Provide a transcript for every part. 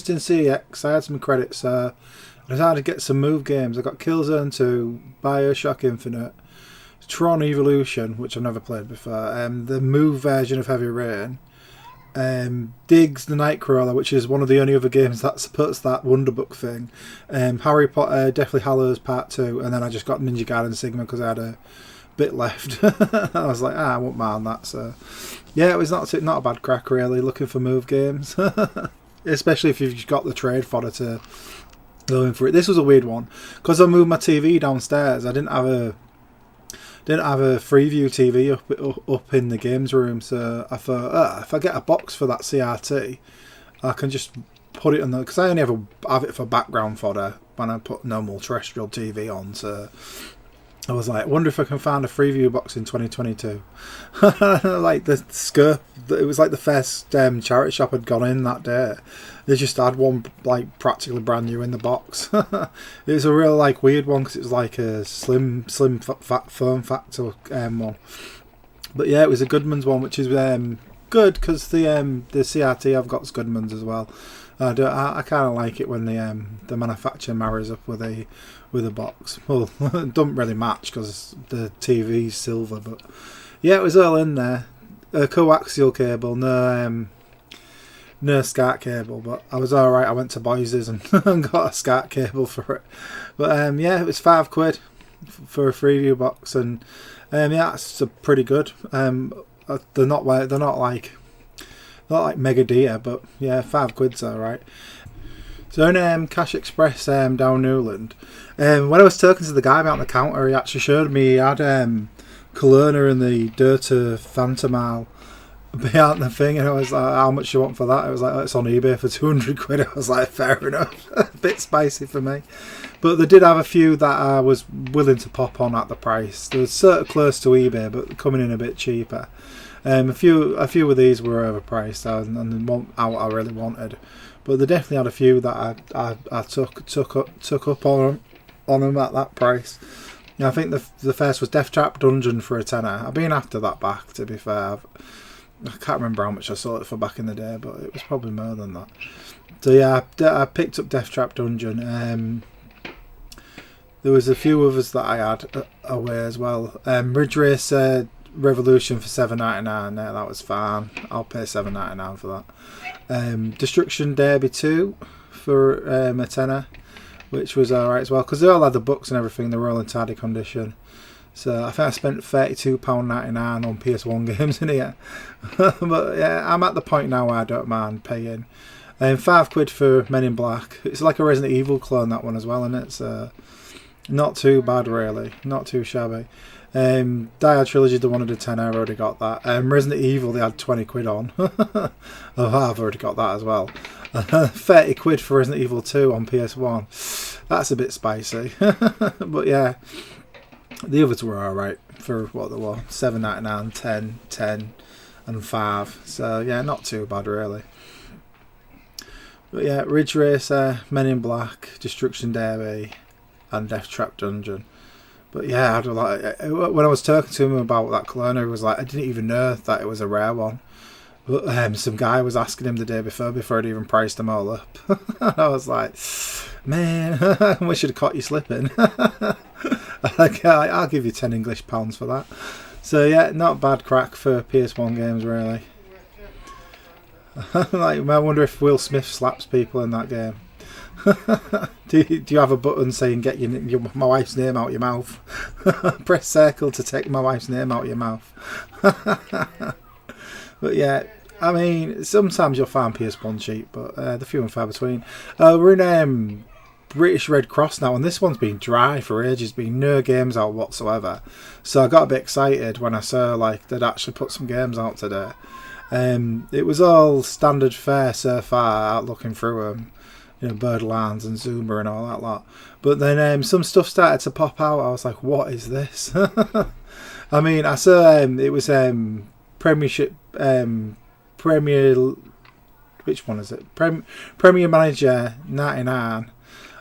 just in CX. I had some credits. I decided to get some Move games. I got Killzone 2, Bioshock Infinite, Tron Evolution, which I've never played before, the Move version of Heavy Rain, Diggs the Nightcrawler, which is one of the only other games that supports that Wonderbook thing, Harry Potter, Deathly Hallows Part 2, and then I just got Ninja Gaiden Sigma because I had a bit left. I was like, I won't mind that. So yeah, it was not a bad crack really, looking for Move games. Especially if you've got the trade fodder to go in for it. This was a weird one because I moved my TV downstairs. I didn't have a Freeview TV up in the games room, so I thought, if I get a box for that CRT, I can just put it on the, because I only ever have it for background fodder when I put normal terrestrial TV on. So I was like, I wonder if I can find a Freeview box in 2022. Like the Scope, it was like the first charity shop had gone in that day. They just had one like practically brand new in the box. It was a real like weird one because it was like a slim fat form factor one. But yeah, it was a Goodman's one, which is good because the CRT I've got is Goodman's as well. I kind of like it when the manufacturer marries up with a box. Well, it doesn't really match because the TV's silver, but yeah, it was all in there. A coaxial cable, no SCART cable, but I was alright. I went to Boyce's and got a SCART cable for it. But yeah, it was £5 for a Freeview box, and yeah, it's pretty good. They're not like mega dear, but yeah, £5's alright. So in Cash Express down Newland, when I was talking to the guy behind the counter, he actually showed me he had Kelowna and the Dirta Phantomal behind the thing, and I was like, how much you want for that? It was like, it's on eBay for £200. I was like, fair enough. A bit spicy for me. But they did have a few that I was willing to pop on at the price. They were sort of close to eBay, but coming in a bit cheaper. A few of these were overpriced and one I really wanted, but they definitely had a few that I took up on them at that price. Yeah, I think the first was Death Trap Dungeon for a tenner. I've been after that back, to be fair. I can't remember how much I sold it for back in the day, but it was probably more than that. So yeah, I picked up Death Trap Dungeon. There was a few others that I had away as well. Ridge Racer Revolution for $7.99. Yeah, that was fine. I'll pay $7.99 for that. Destruction Derby 2 for a tenner, which was alright as well, because they all had the books and everything. They were all in tidy condition. So I think I spent £32.99 on PS1 games in here. But yeah, I'm at the point now where I don't mind paying. £5 for Men in Black. It's like a Resident Evil clone, that one as well, and it's not too bad really, not too shabby. Die Hard Trilogy, they wanted a tenner, I've already got that. Resident Evil, they had £20 on. Oh, I've already got that as well. £30 for Resident Evil 2 on PS1. That's a bit spicy. But yeah, the others were alright for what they were. $7.99, 10 and 5. So yeah, not too bad really. But yeah, Ridge Racer, Men in Black, Destruction Derby and Death Trap Dungeon. But yeah, I'd like, when I was talking to him about that Kelowna, he was like, I didn't even know that it was a rare one. But some guy was asking him the day before I'd even priced them all up. I was like, man, we should have caught you slipping. I'll give you £10 for that. So yeah, not bad crack for PS1 games really. Like, I wonder if Will Smith slaps people in that game. Do you have a button saying get my wife's name out your mouth? Press circle to take my wife's name out your mouth. But yeah, I mean, sometimes you'll find PS1 cheap, but they're few and far between. We're in British Red Cross now, and this one's been dry for ages. Been no games out whatsoever. So I got a bit excited when I saw like they'd actually put some games out today. It was all standard fare so far, out looking through them. You know, Borderlands and Zuma and all that lot. But then some stuff started to pop out. I was like, what is this? I mean, I saw it was Premiership, Premier, which one is it? Premier Manager 99.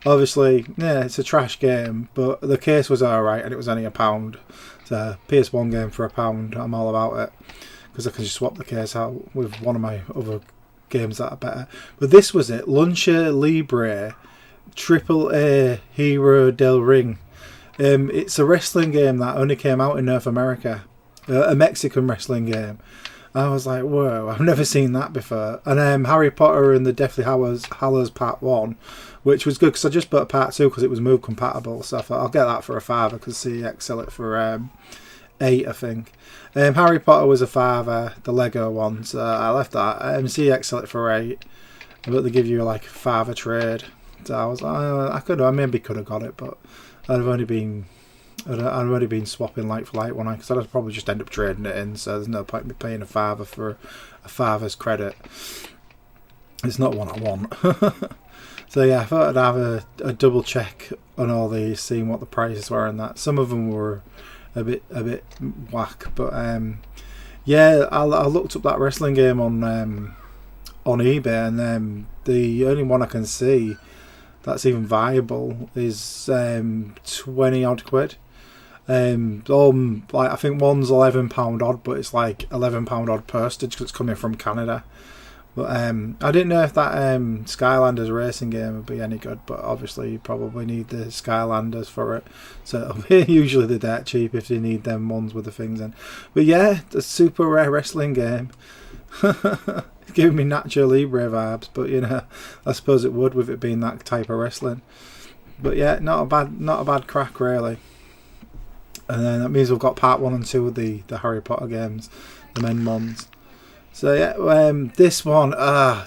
Obviously, yeah, it's a trash game, but the case was alright and it was only £1. So PS1 game for £1, I'm all about it. Because I can just swap the case out with one of my other games that are better. But this was it. Lucha Libre AAA Hero del Ring. It's a wrestling game that only came out in North America. A Mexican wrestling game. I was like, whoa, I've never seen that before. And Harry Potter and the Deathly Hallows Part 1, which was good because I just bought Part 2 because it was Move compatible. So I thought I'll get that for a £5 because CEX sell it for £8, I think. Harry Potter was a £5, the Lego one, so I left that. CEX sell it for £8, but they give you like a £5 trade. So I was like, I maybe could have got it, but I'd have only been swapping like for like one, because I'd probably just end up trading it in. So there's no point in me paying a £5 for a £5's credit. It's not what I want. So yeah, I thought I'd have a double check on all these, seeing what the prices were and that. Some of them were a bit whack, but yeah, I looked up that wrestling game on eBay, and the only one I can see that's even viable is 20 odd quid. Like I think one's £11 odd, but it's like £11 odd postage because it's coming from Canada. But I didn't know if that Skylanders racing game would be any good, but obviously you probably need the Skylanders for it. So it'll be usually the dirt cheap if you need them ones with the things in. But yeah, the super rare wrestling game. Giving me Nacho Libre vibes, but you know, I suppose it would with it being that type of wrestling. But yeah, not a bad crack really. And then that means we've got part 1 and 2 of the Harry Potter games, the main ones. So yeah, this one,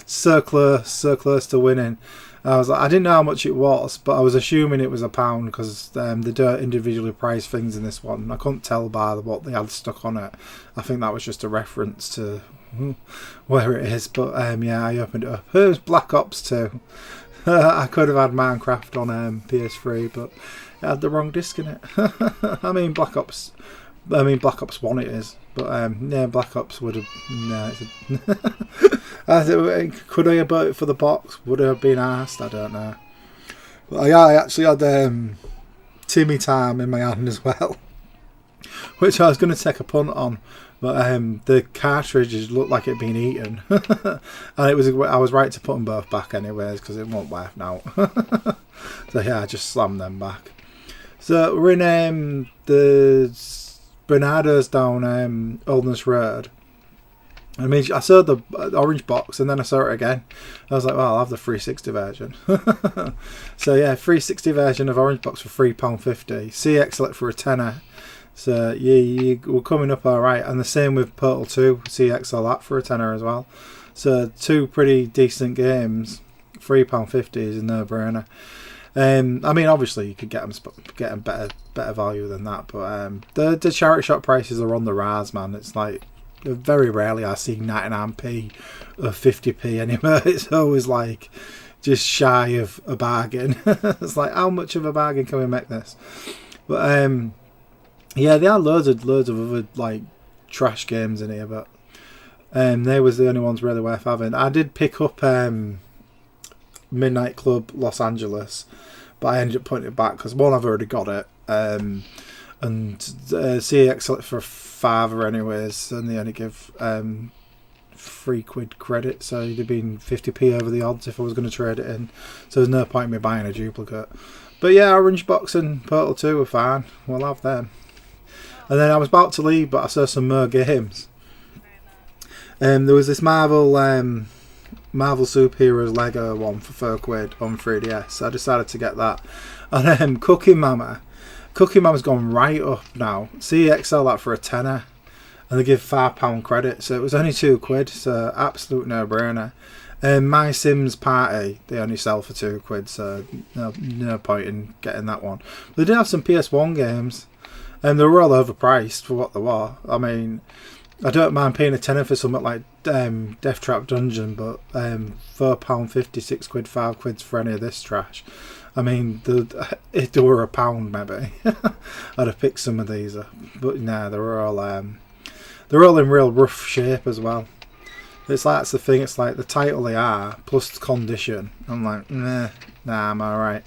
so close to winning. I didn't know how much it was, but I was assuming it was £1 because they don't individually price things in this one. I couldn't tell by what they had stuck on it. I think that was just a reference to where it is. But yeah, I opened it up. It was Black Ops 2. I could have had Minecraft on PS3, but it had the wrong disc in it. I mean Black Ops 1 it is, but yeah, Black Ops would have. No, could I have bought it for the box? Would I have been asked? I don't know. But yeah, I actually had Timmy Time in my hand as well, which I was going to take a punt on, but the cartridges looked like it had been eaten, and I was right to put them both back anyways because it won't work now. So yeah, I just slammed them back. So we're in the Bernardo's down Oldness Road. I mean, I saw the orange box and then I saw it again. I was like, well, I'll have the 360 version. So yeah, 360 version of orange box for £3.50. CX select for a tenner. So yeah, we're coming up alright. And the same with Portal 2. CX all that for a tenner as well. So 2 pretty decent games. £3.50 is a no-brainer. I mean, obviously you could get them better value than that, but the charity shop prices are on the rise, man. It's like very rarely I see 99p or 50p anymore. It's always like just shy of a bargain. It's like, how much of a bargain can we make this? But yeah, there are loads of other like trash games in here, but they was the only ones really worth having. I did pick up Midnight Club Los Angeles, but I ended up putting it back because one, I've already got it, and CEX select for £5 anyways, and they only give £3 credit, so it'd have been 50p over the odds if I was going to trade it in. So there's no point in me buying a duplicate. But yeah, Orange Box and Portal 2 are fine. We'll have them. And then I was about to leave, but I saw some more games. There was this Marvel Superheroes Lego one for £4 on 3DS. So I decided to get that. And Cookie Mama's gone right up now. CEX sell that for a tenner, and they give £5 credit. So it was only £2. So absolute no-brainer. My Sims Party, they only sell for £2. So no point in getting that one. They did have some PS1 games, and they were all overpriced for what they were. I mean, I don't mind paying a tenner for something like Death Trap Dungeon, but £4.50, £6, £5 for any of this trash. I mean, if they were £1 maybe, I'd have picked some of these up. But nah, they're all in real rough shape as well. It's like, that's the thing. It's like the title they are plus the condition. I'm like, nah, I'm alright.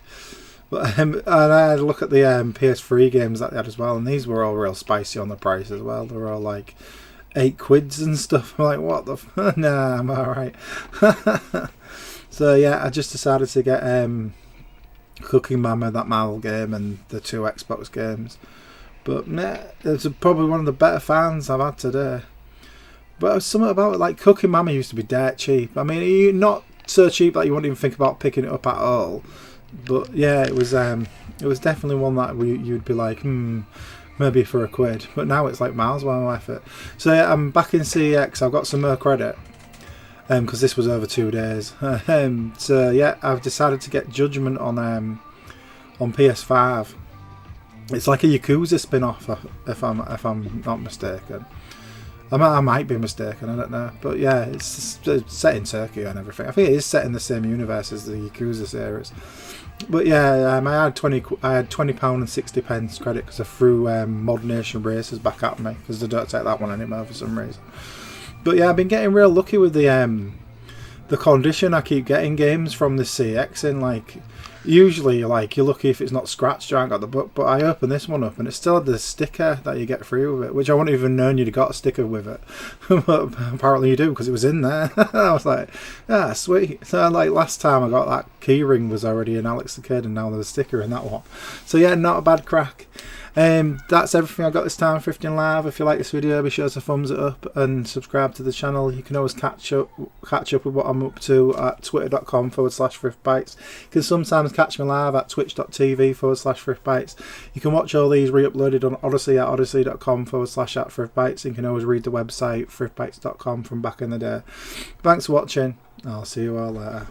But and I had a look at the PS3 games that they had as well, and these were all real spicy on the price as well. They were all like £8 and stuff. I'm like, what the nah, I'm alright. So yeah, I just decided to get Cooking Mama, that Marvel game, and the 2 Xbox games. But it's probably one of the better finds I've had today. But something about it, like Cooking Mama used to be dirt cheap. I mean, not so cheap that you wouldn't even think about picking it up at all. But yeah, it was definitely one that you'd be like, maybe for £1. But now it's like miles well worth it. So yeah, I'm back in CEX. I've got some more credit. Because this was over 2 days. So yeah, I've decided to get Judgment on PS5. It's like a Yakuza spin-off, if I'm not mistaken. I might be mistaken, I don't know. But yeah, it's set in Turkey and everything. I think it is set in the same universe as the Yakuza series. But yeah, I had £20 and 60 pence credit because I threw Mod Nation Racers back at me because they don't take that one anymore for some reason. But yeah, I've been getting real lucky with the condition I keep getting games from the CX in. Like, usually, like, you're lucky if it's not scratched or I ain't got the book, but I opened this one up and it still had the sticker that you get free with it, which I wouldn't even known you'd got a sticker with it. But apparently you do, because it was in there. I was like, ah, sweet. So like last time I got that keyring was already in Alex the Kid, and now there's a sticker in that one. So yeah, not a bad crack. That's everything I got this time, Thrifting Live. If you like this video, be sure to thumbs it up and subscribe to the channel. You can always catch up with what I'm up to at twitter.com/thriftbytes. You can sometimes catch me live at twitch.tv/thriftbytes. You can watch all these re-uploaded on Odyssey at odyssey.com/@thriftbytes. You can always read the website thriftbytes.com from back in the day. Thanks for watching. I'll see you all later.